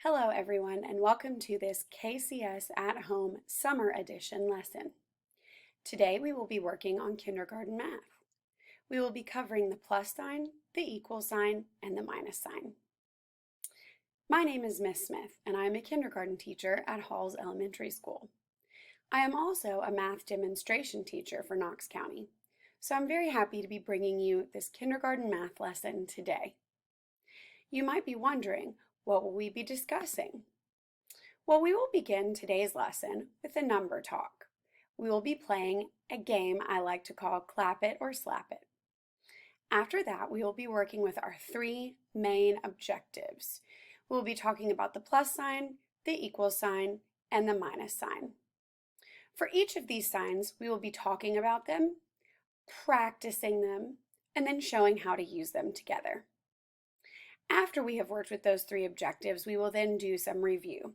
Hello everyone and welcome to this KCS at Home Summer Edition lesson. Today we will be working on kindergarten math. We will be covering the plus sign, the equal sign, and the minus sign. My name is Miss Smith and I am a kindergarten teacher at Halls Elementary School. I am also a math demonstration teacher for Knox County, so I'm very happy to be bringing you this kindergarten math lesson today. You might be wondering, what will we be discussing? Well, we will begin today's lesson with a number talk. We will be playing a game I like to call Clap It or Slap It. After that, we will be working with our three main objectives. We'll be talking about the plus sign, the equal sign, and the minus sign. For each of these signs, we will be talking about them, practicing them, and then showing how to use them together. After we have worked with those three objectives, we will then do some review.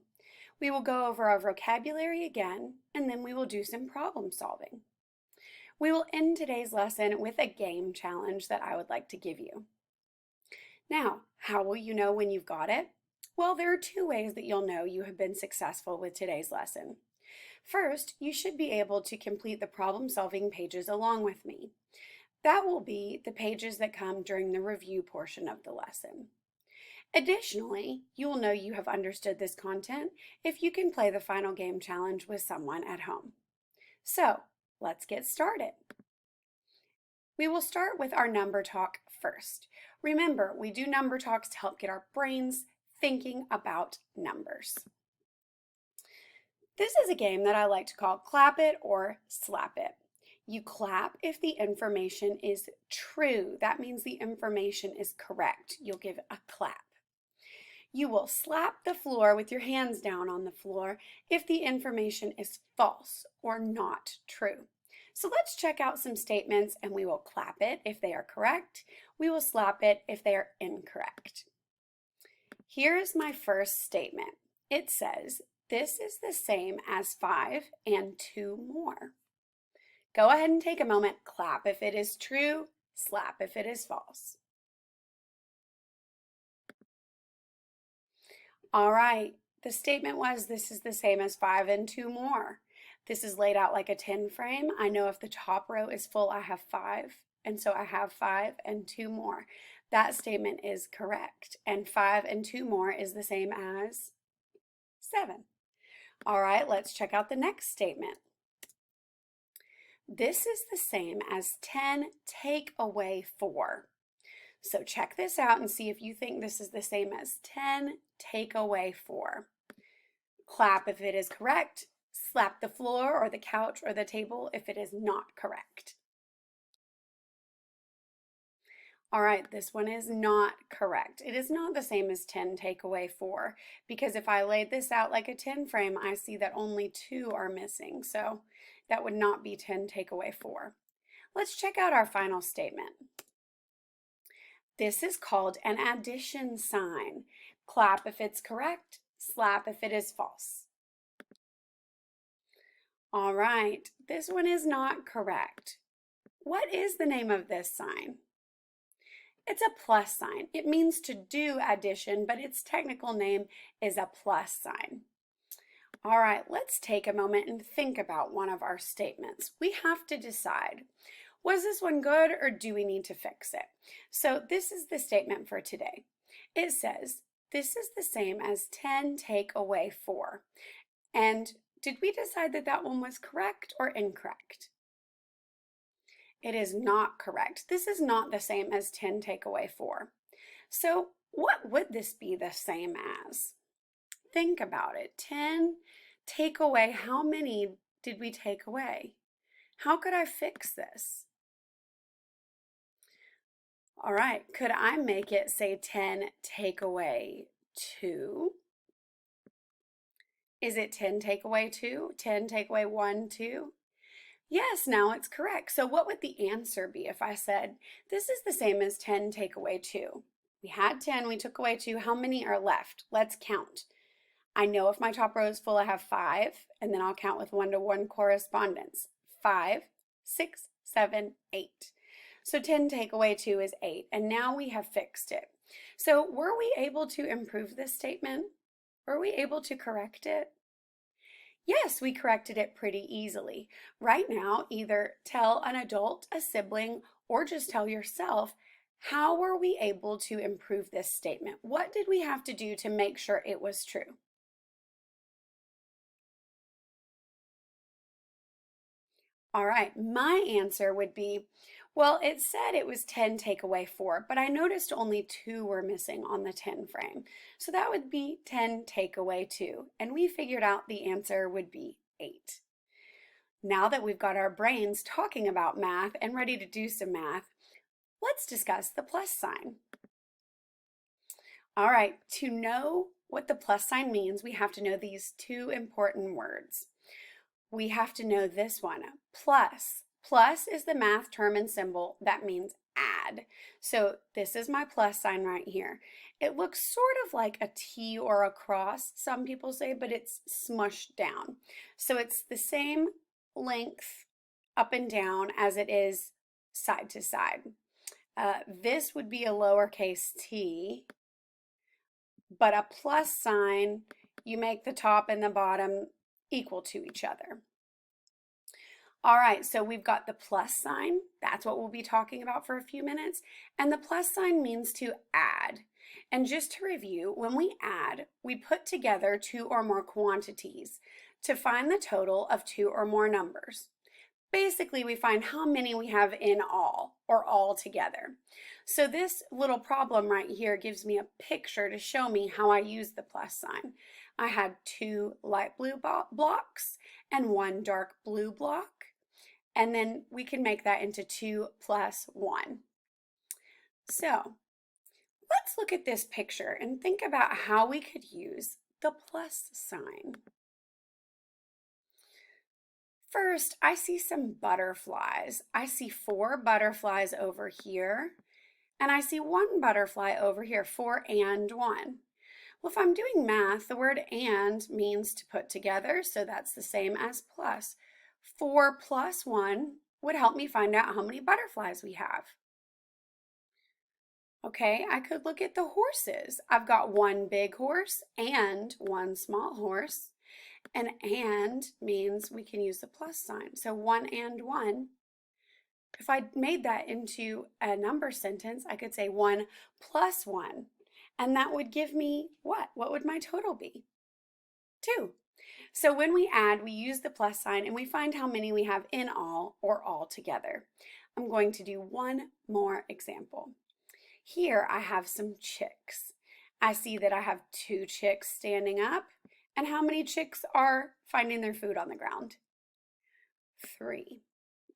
We will go over our vocabulary again, and then we will do some problem solving. We will end today's lesson with a game challenge that I would like to give you. Now, how will you know when you've got it? Well, there are two ways that you'll know you have been successful with today's lesson. First, you should be able to complete the problem solving pages along with me. That will be the pages that come during the review portion of the lesson. Additionally, you will know you have understood this content if you can play the final game challenge with someone at home. So, let's get started. We will start with our number talk first. Remember, we do number talks to help get our brains thinking about numbers. This is a game that I like to call Clap It or Slap It. You clap if the information is true. That means the information is correct. You'll give a clap. You will slap the floor with your hands down on the floor if the information is false or not true. So let's check out some statements and we will clap it if they are correct. We will slap it if they are incorrect. Here is my first statement. It says, this is the same as 5 and 2 more. Go ahead and take a moment, clap if it is true, slap if it is false. All right, the statement was this is the same as 5 and 2 more. This is laid out like a 10 frame. I know if the top row is full, I have 5, and so I have 5 and 2 more. That statement is correct, and 5 and 2 more is the same as 7. All right, let's check out the next statement. This is the same as 10 take away 4. So check this out and see if you think this is the same as 10 take away 4. Clap if it is correct. Slap the floor or the couch or the table if it is not correct. All right, this one is not correct. It is not the same as 10 take away 4 because if I laid this out like a 10 frame, I see that only 2 are missing. So that would not be 10 take away 4. Let's check out our final statement. This is called an addition sign. Clap if it's correct, slap if it is false. All right, this one is not correct. What is the name of this sign? It's a plus sign. It means to do addition, but its technical name is a plus sign. All right, let's take a moment and think about one of our statements. We have to decide, was this one good or do we need to fix it? So this is the statement for today. It says, this is the same as 10 take away 4. And did we decide that that one was correct or incorrect? It is not correct. This is not the same as 10 take away 4. So what would this be the same as? Think about it. 10 take away, how many did we take away? How could I fix this? All right, could I make it say 10 take away 2? Is it 10 take away 2? 10 take away 1, 2? Yes, now it's correct. So what would the answer be if I said, this is the same as 10 take away 2? We had 10, we took away 2. How many are left? Let's count. I know if my top row is full, I have 5, and then I'll count with 1-to-1 correspondence. 5, 6, 7, 8. So 10 take away 2 is 8, and now we have fixed it. So were we able to improve this statement, Were we able to correct it? Yes, we corrected it pretty easily. Right now, either tell an adult, a sibling, or just tell yourself, how were we able to improve this statement? What did we have to do to make sure it was true? All right, my answer would be, well, it said it was 10 take away 4, but I noticed only 2 were missing on the 10 frame. So that would be 10 take away 2, and we figured out the answer would be 8. Now that we've got our brains talking about math and ready to do some math, let's discuss the plus sign. All right, to know what the plus sign means, we have to know these two important words. We have to know this one, plus. Plus is the math term and symbol that means add. So this is my plus sign right here. It looks sort of like a T or a cross, some people say, but it's smushed down. So it's the same length up and down as it is side to side. This would be a lowercase t, but a plus sign, you make the top and the bottom equal to each other. All right, so we've got the plus sign. That's what we'll be talking about for a few minutes. And the plus sign means to add. And just to review, when we add, we put together two or more quantities to find the total of two or more numbers. Basically, we find how many we have in all, or all together. So this little problem right here gives me a picture to show me how I use the plus sign. I had 2 light blue blocks and 1 dark blue block, and then we can make that into 2 plus 1. So let's look at this picture and think about how we could use the plus sign. First, I see some butterflies. I see 4 butterflies over here, and I see 1 butterfly over here, 4 and 1. Well, if I'm doing math, the word and means to put together, so that's the same as plus. 4 plus 1 would help me find out how many butterflies we have. Okay, I could look at the horses. I've got 1 big horse and 1 small horse. And means we can use the plus sign. So 1 and 1. If I made that into a number sentence, I could say 1 plus 1. And that would give me what? What would my total be? 2. So when we add, we use the plus sign and we find how many we have in all or all together. I'm going to do one more example. Here I have some chicks. I see that I have 2 chicks standing up. And how many chicks are finding their food on the ground? 3.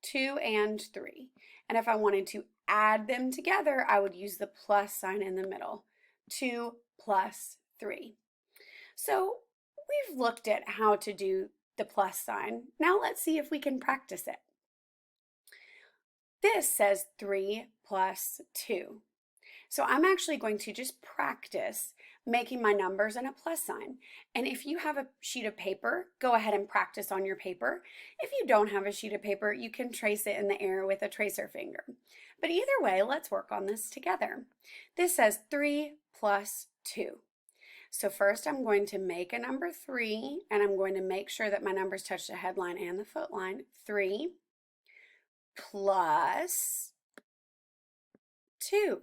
2 and 3. And if I wanted to add them together, I would use the plus sign in the middle. 2 plus 3. So we've looked at how to do the plus sign. Now let's see if we can practice it. This says 3 plus 2. So I'm actually going to just practice making my numbers and a plus sign. And if you have a sheet of paper, go ahead and practice on your paper. If you don't have a sheet of paper, you can trace it in the air with a tracer finger. But either way, let's work on this together. This says 3 plus 2. So first I'm going to make a number 3, and I'm going to make sure that my numbers touch the headline and the foot line. 3 plus 2.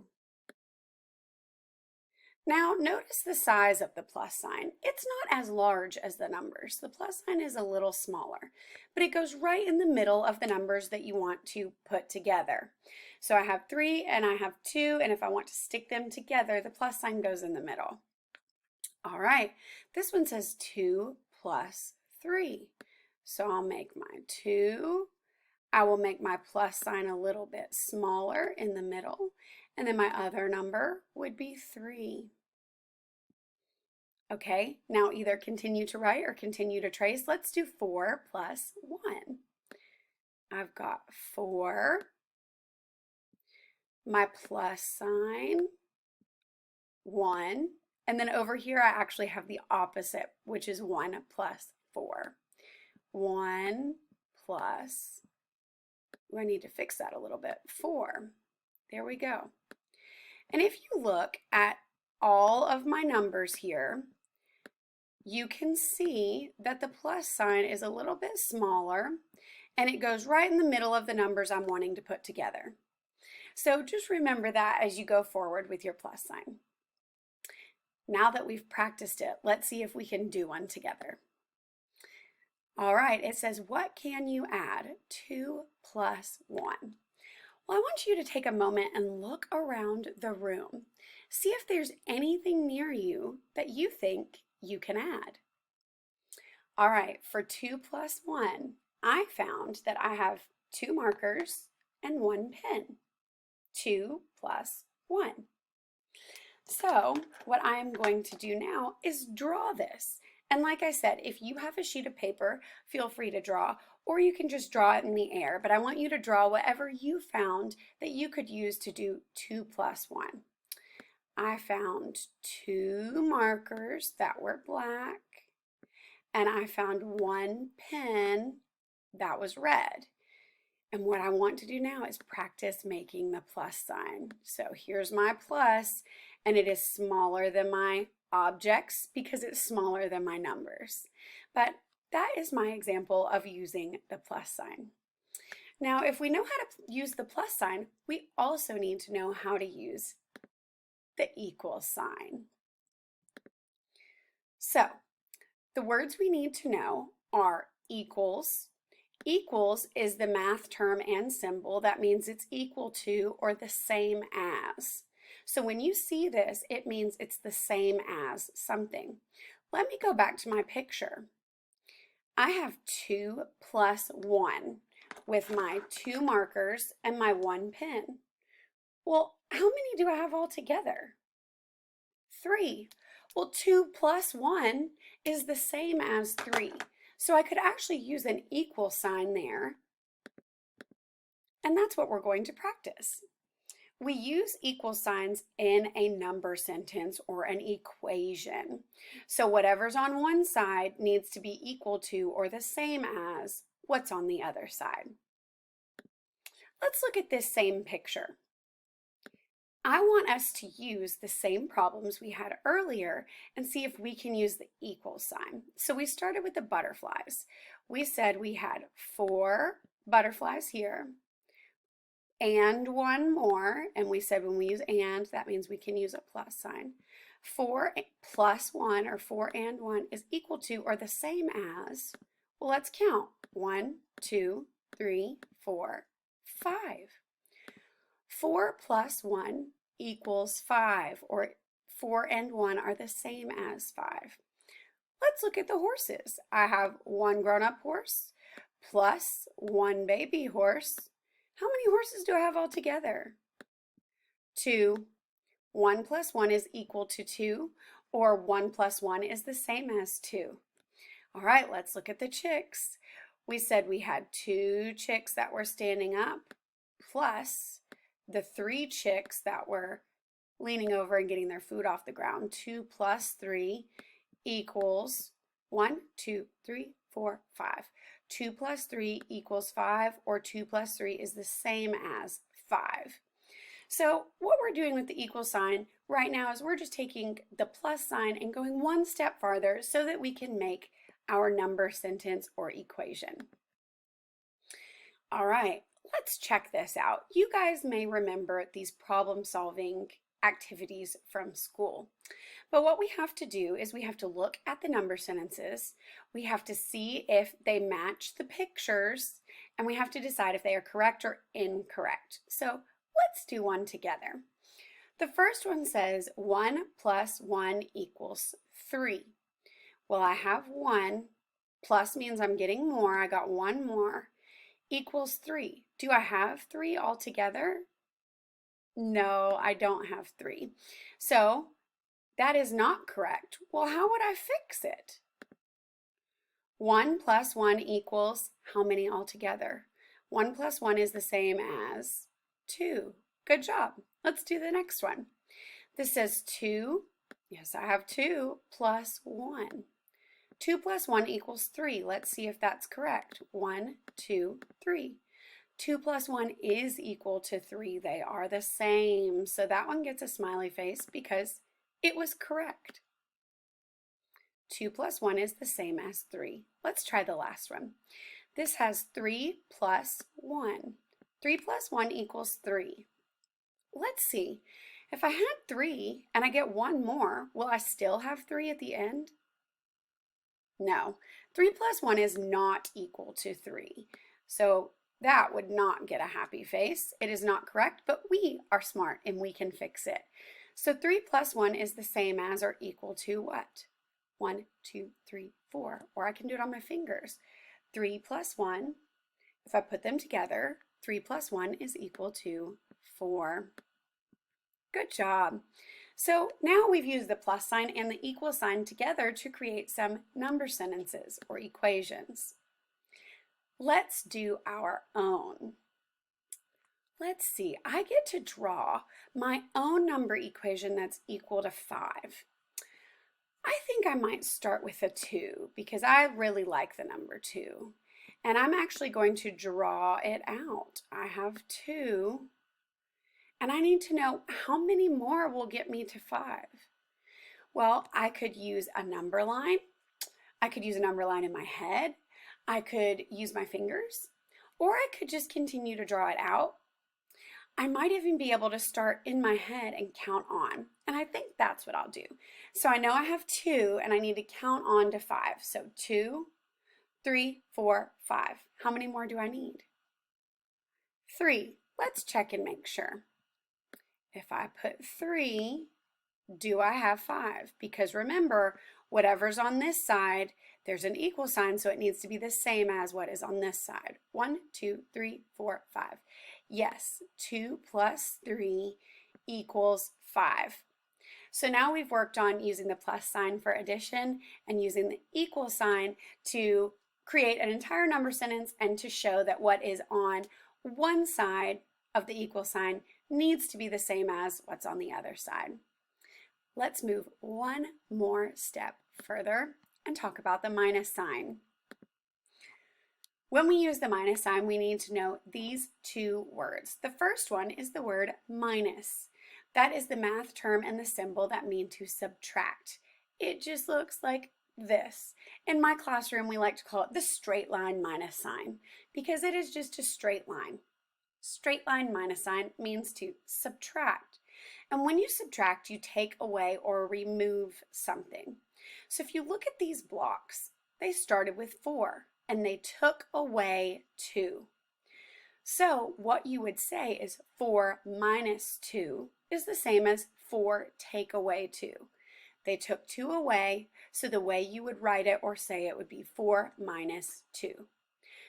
Now notice the size of the plus sign. It's not as large as the numbers. The plus sign is a little smaller, but it goes right in the middle of the numbers that you want to put together. So I have 3 and I have 2, and if I want to stick them together, the plus sign goes in the middle. All right, this one says 2 plus 3. So I'll make my 2. I will make my plus sign a little bit smaller in the middle, and then my other number would be 3. Okay, now either continue to write or continue to trace. Let's do 4 plus 1. I've got 4, my plus sign, 1, and then over here I actually have the opposite, which is 1 plus 4. 1 plus, I need to fix that a little bit, 4. There we go. And if you look at all of my numbers here, you can see that the plus sign is a little bit smaller and it goes right in the middle of the numbers I'm wanting to put together. So just remember that as you go forward with your plus sign. Now that we've practiced it, let's see if we can do one together. All right, it says, what can you add? 2 plus 1. Well, I want you to take a moment and look around the room. See if there's anything near you that you think you can add. All right, for 2 plus 1, I found that I have 2 markers and 1 pen. 2 plus 1. So what I am going to do now is draw this. And like I said, if you have a sheet of paper, feel free to draw, or you can just draw it in the air. But I want you to draw whatever you found that you could use to do 2 plus 1. I found 2 markers that were black, and I found 1 pen that was red. And what I want to do now is practice making the plus sign. So here's my plus, and it is smaller than my objects because it's smaller than my numbers. But that is my example of using the plus sign. Now, if we know how to use the plus sign, we also need to know how to use the equal sign. So, the words we need to know are equals. Equals is the math term and symbol. That means it's equal to or the same as. So when you see this, it means it's the same as something. Let me go back to my picture. I have 2 plus 1 with my 2 markers and my 1 pen. Well, how many do I have all together? 3. Well, 2 plus 1 is the same as 3. So I could actually use an equal sign there. And that's what we're going to practice. We use equal signs in a number sentence or an equation. So whatever's on one side needs to be equal to or the same as what's on the other side. Let's look at this same picture. I want us to use the same problems we had earlier and see if we can use the equal sign. So we started with the butterflies. We said we had 4 butterflies here and 1 more, and we said when we use and, that means we can use a plus sign. 4 plus 1, or 4 and 1, is equal to or the same as, well, let's count. 1, 2, 3, 4, 5. 4 plus 1 equals 5, or 4 and 1 are the same as 5. Let's look at the horses. I have 1 grown-up horse plus 1 baby horse. How many horses do I have altogether? 2. 1 plus 1 is equal to 2, or 1 plus 1 is the same as 2. All right, let's look at the chicks. We said we had 2 chicks that were standing up plus the 3 chicks that were leaning over and getting their food off the ground. 2 plus 3 equals 1, 2, 3, 4, 5. 2 plus 3 equals 5, or 2 plus 3 is the same as 5. So what we're doing with the equal sign right now is we're just taking the plus sign and going one step farther so that we can make our number sentence or equation. All right, let's check this out. You guys may remember these problem-solving activities from school. But what we have to do is we have to look at the number sentences, we have to see if they match the pictures, and we have to decide if they are correct or incorrect. So let's do one together. The first one says 1 plus 1 equals 3. Well, I have 1, plus means I'm getting more, I got 1 more, equals 3. Do I have 3 altogether? No, I don't have 3. So that is not correct. Well, how would I fix it? 1 plus 1 equals how many altogether? 1 plus 1 is the same as 2. Good job. Let's do the next one. This says 2. Yes, I have 2 plus 1. 2 plus 1 equals 3. Let's see if that's correct. 1, 2, 3. 2 plus 1 is equal to 3. They are the same. So that one gets a smiley face because it was correct. 2 plus 1 is the same as 3. Let's try the last one. This has 3 plus 1. 3 plus 1 equals 3. Let's see. If I had 3 and I get 1 more, will I still have 3 at the end? No. 3 plus 1 is not equal to 3. So that would not get a happy face. It is not correct, but we are smart and we can fix it. So 3 plus 1 is the same as or equal to what? 1, 2, 3, 4. Or I can do it on my fingers. 3 plus 1, if I put them together, 3 plus 1 is equal to 4. Good job. So now we've used the plus sign and the equal sign together to create some number sentences or equations. Let's do our own. Let's see, I get to draw my own number equation that's equal to 5. I think I might start with a 2 because I really like the number 2. And I'm actually going to draw it out. I have 2. And I need to know how many more will get me to 5. Well, I could use a number line. I could use a number line in my head. I could use my fingers. Or I could just continue to draw it out. I might even be able to start in my head and count on. And I think that's what I'll do. So I know I have 2 and I need to count on to 5. So 2, 3, 4, 5. How many more do I need? 3. Let's check and make sure. If I put 3, do I have 5? Because remember, whatever's on this side, there's an equal sign, so it needs to be the same as what is on this side. 1, 2, 3, 4, 5. Yes, 2 plus 3 equals 5. So now we've worked on using the plus sign for addition and using the equal sign to create an entire number sentence and to show that what is on one side of the equal sign needs to be the same as what's on the other side. Let's move one more step further and talk about the minus sign. When we use the minus sign, we need to know these two words. The first one is the word minus. That is the math term and the symbol that mean to subtract. It just looks like this. In my classroom, we like to call it the straight line minus sign because it is just a straight line. Straight line minus sign means to subtract. And when you subtract, you take away or remove something. So if you look at these blocks, they started with 4 and they took away 2. So what you would say is 4 minus 2 is the same as 4 take away 2. They took 2 away, so the way you would write it or say it would be 4 minus 2.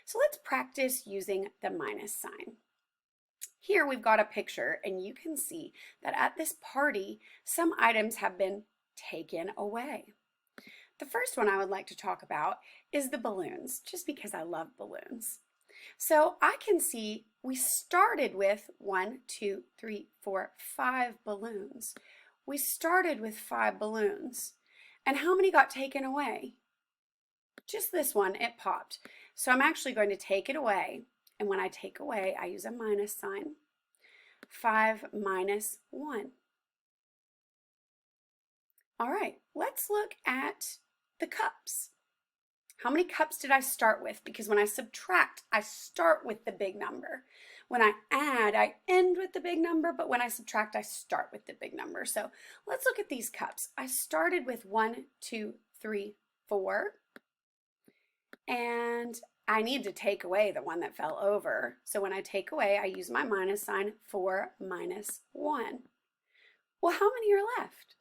So let's practice using the minus sign. Here we've got a picture and you can see that at this party, some items have been taken away. The first one I would like to talk about is the balloons, just because I love balloons. So I can see we started with 1, 2, 3, 4, 5 balloons. We started with 5 balloons. And how many got taken away? Just this one, it popped. So I'm actually going to take it away. And when I take away, I use a minus sign. 5 minus 1. All right, let's look at the cups. How many cups did I start with? Because when I subtract, I start with the big number. When I add, I end with the big number, but when I subtract, I start with the big number. So let's look at these cups. I started with 1, 2, 3, 4. And I need to take away the one that fell over. So when I take away, I use my minus sign, 4 minus 1. Well, how many are left?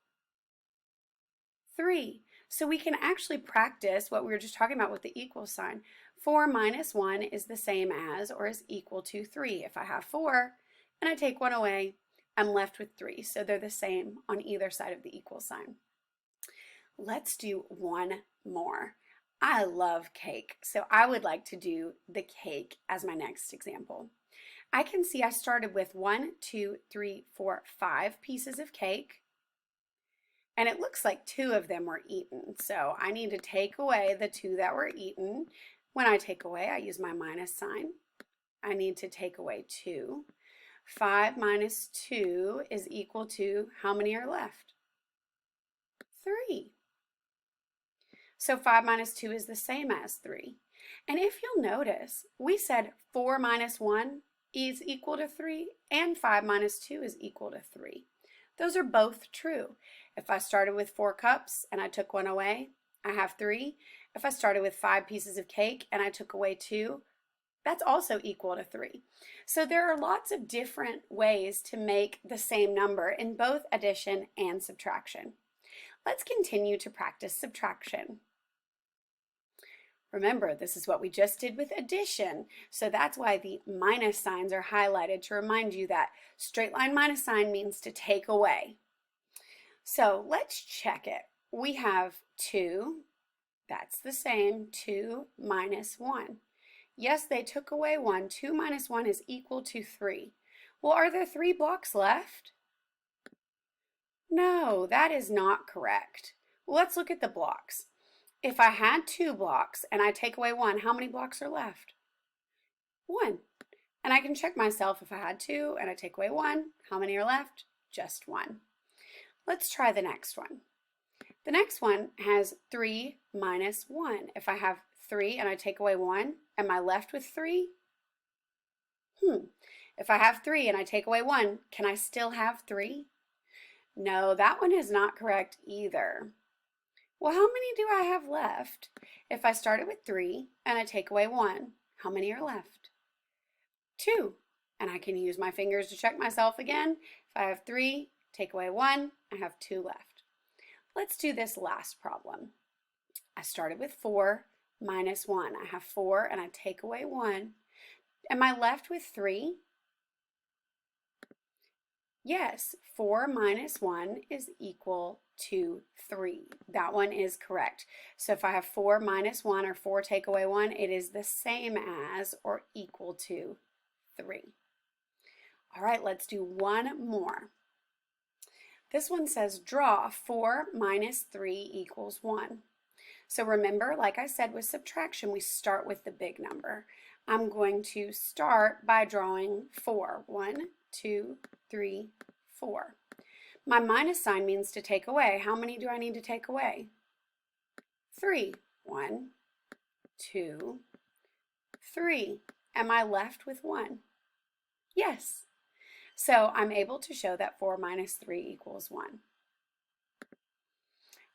3. So we can actually practice what we were just talking about with the equal sign. 4 minus 1 is the same as or is equal to 3. If I have 4 and I take 1 away, I'm left with 3. So they're the same on either side of the equal sign. Let's do one more. I love cake, so I would like to do the cake as my next example. I can see I started with 1, 2, 3, 4, 5 pieces of cake. And it looks like 2 of them were eaten. So I need to take away the 2 that were eaten. When I take away, I use my minus sign. I need to take away 2. 5 minus 2 is equal to how many are left? 3. So 5 minus 2 is the same as 3. And if you'll notice, we said 4 minus 1 is equal to 3 and 5 minus 2 is equal to 3. Those are both true. If I started with 4 cups and I took one away, I have 3. If I started with 5 pieces of cake and I took away 2, that's also equal to 3. So there are lots of different ways to make the same number in both addition and subtraction. Let's continue to practice subtraction. Remember, this is what we just did with addition, so that's why the minus signs are highlighted to remind you that straight line minus sign means to take away. So let's check it. We have 2, that's the same, 2 minus 1. Yes, they took away 1. 2 minus 1 is equal to 3. Well, are there 3 blocks left? No, that is not correct. Well, let's look at the blocks. If I had 2 blocks and I take away 1, how many blocks are left? 1. And I can check myself if I had 2 and I take away 1, how many are left? Just 1. Let's try the next one. The next one has 3 minus 1. If I have 3 and I take away 1, am I left with 3? If I have 3 and I take away 1, can I still have 3? No, that one is not correct either. Well, how many do I have left? If I started with 3 and I take away 1, how many are left? 2. And I can use my fingers to check myself again. If I have 3, take away 1, I have 2 left. Let's do this last problem. I started with 4 minus 1. I have 4 and I take away 1. Am I left with 3? Yes, 4 minus 1 is equal to 3. That one is correct. So if I have 4 minus 1 or 4 take away 1, it is the same as or equal to 3. All right, let's do one more. This one says draw 4 minus 3 equals 1. So remember, like I said with subtraction, we start with the big number. I'm going to start by drawing 4. 1, 2, 3, 4. My minus sign means to take away. How many do I need to take away? 3. 1, 2, 3. Am I left with 1? Yes. So I'm able to show that 4 minus 3 equals 1.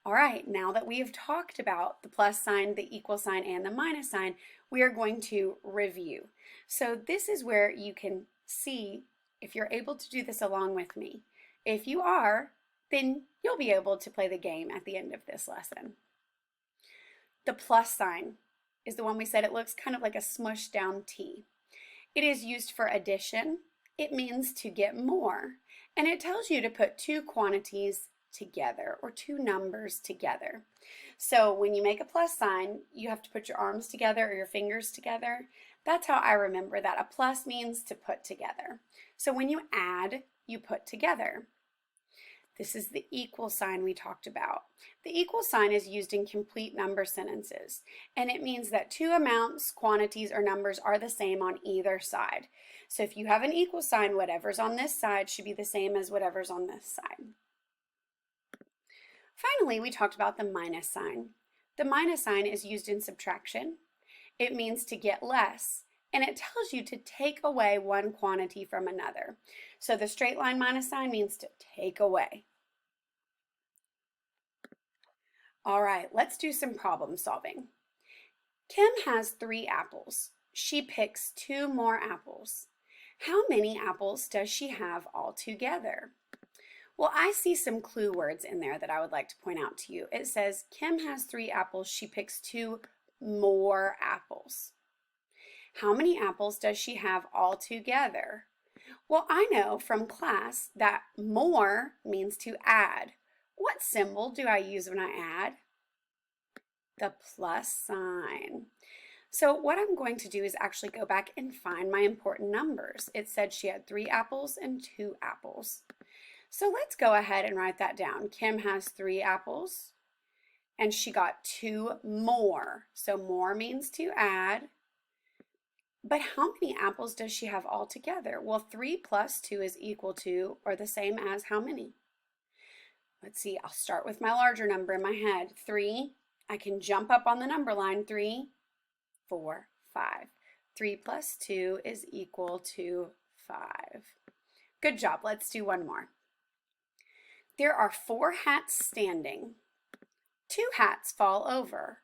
All right, now that we have talked about the plus sign, the equal sign, and the minus sign, we are going to review. So this is where you can see if you're able to do this along with me. If you are, then you'll be able to play the game at the end of this lesson. The plus sign is the one we said it looks kind of like a smushed down T. It is used for addition. It means to get more, and it tells you to put 2 quantities together or 2 numbers together. So when you make a plus sign, you have to put your arms together or your fingers together. That's how I remember that. A plus means to put together. So when you add, you put together. This is the equal sign we talked about. The equal sign is used in complete number sentences, and it means that 2 amounts, quantities, or numbers are the same on either side. So if you have an equal sign, whatever's on this side should be the same as whatever's on this side. Finally, we talked about the minus sign. The minus sign is used in subtraction. It means to get less, and it tells you to take away one quantity from another. So the straight line minus sign means to take away. All right, let's do some problem solving. Kim has 3 apples. She picks 2 more apples. How many apples does she have altogether? Well, I see some clue words in there that I would like to point out to you. It says Kim has 3 apples. She picks 2 more apples. How many apples does she have altogether? Well, I know from class that more means to add. What symbol do I use when I add? The plus sign. So what I'm going to do is actually go back and find my important numbers. It said she had 3 apples and 2 apples. So let's go ahead and write that down. Kim has 3 apples and she got 2 more. So more means to add. But how many apples does she have altogether? Well, 3 plus 2 is equal to or the same as how many? Let's see, I'll start with my larger number in my head. 3 I can jump up on the number line, 3, 4, 5. 3 plus 2 is equal to 5. Good job. Let's do one more. There are 4 hats standing. 2 hats fall over.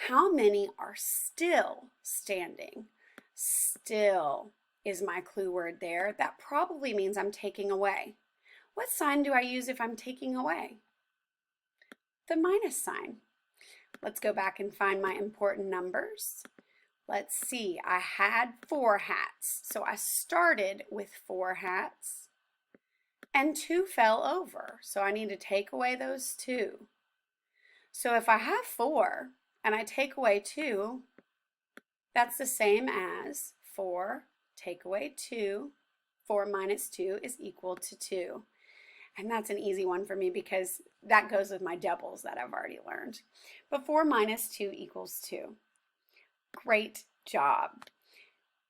How many are still standing? Still is my clue word there. That probably means I'm taking away. What sign do I use if I'm taking away? The minus sign. Let's go back and find my important numbers. Let's see, I had 4 hats, so I started with 4 hats, and 2 fell over, so I need to take away those 2. So if I have 4 and I take away 2, that's the same as 4 take away 2. 4 minus 2 is equal to 2. And that's an easy one for me because that goes with my doubles that I've already learned. But 4 minus 2 equals 2. Great job.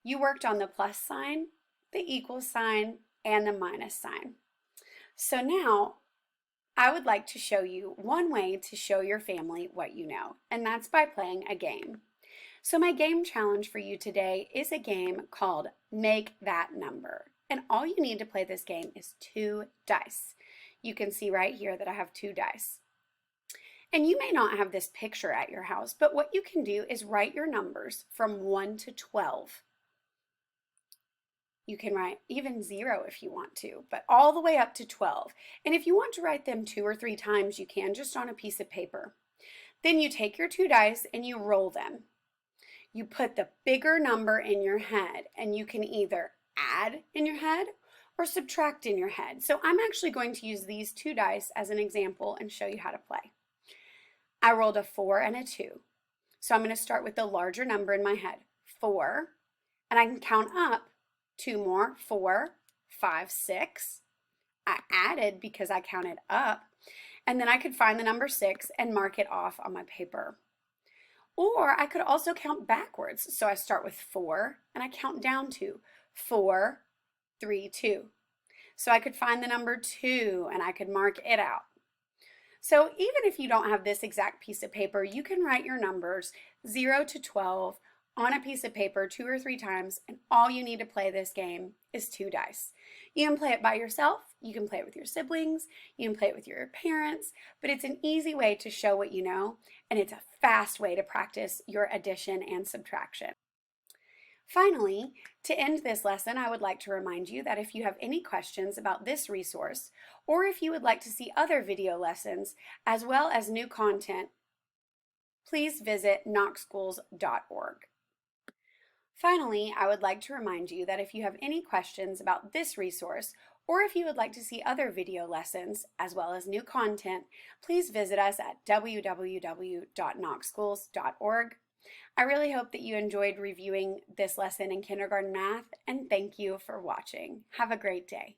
You worked on the plus sign, the equal sign, and the minus sign. So now I would like to show you one way to show your family what you know, and that's by playing a game. So my game challenge for you today is a game called Make That Number. And all you need to play this game is 2 dice. You can see right here that I have 2 dice. And you may not have this picture at your house, but what you can do is write your numbers from 1 to 12. You can write even 0 if you want to, but all the way up to 12. And if you want to write them 2 or 3 times, you can just on a piece of paper. Then you take your 2 dice and you roll them. You put the bigger number in your head, and you can either add in your head or subtract in your head. So I'm actually going to use these 2 dice as an example and show you how to play. I rolled a 4 and a 2. So I'm going to start with the larger number in my head, 4, and I can count up 2 more, 4, 5, 6. I added because I counted up, and then I could find the number 6 and mark it off on my paper. Or I could also count backwards. So I start with 4 and I count down to 4, 3, 2. So I could find the number 2 and I could mark it out. So even if you don't have this exact piece of paper, you can write your numbers 0 to 12 on a piece of paper 2 or 3 times, and all you need to play this game is 2 dice. You can play it by yourself, you can play it with your siblings, you can play it with your parents, but it's an easy way to show what you know, and it's a fast way to practice your addition and subtraction. Finally, to end this lesson, I would like to remind you that if you have any questions about this resource, or if you would like to see other video lessons, as well as new content, please visit knoxschools.org. Finally, I would like to remind you that if you have any questions about this resource, or if you would like to see other video lessons, as well as new content, please visit us at www.knoxschools.org. I really hope that you enjoyed reviewing this lesson in kindergarten math, and thank you for watching. Have a great day.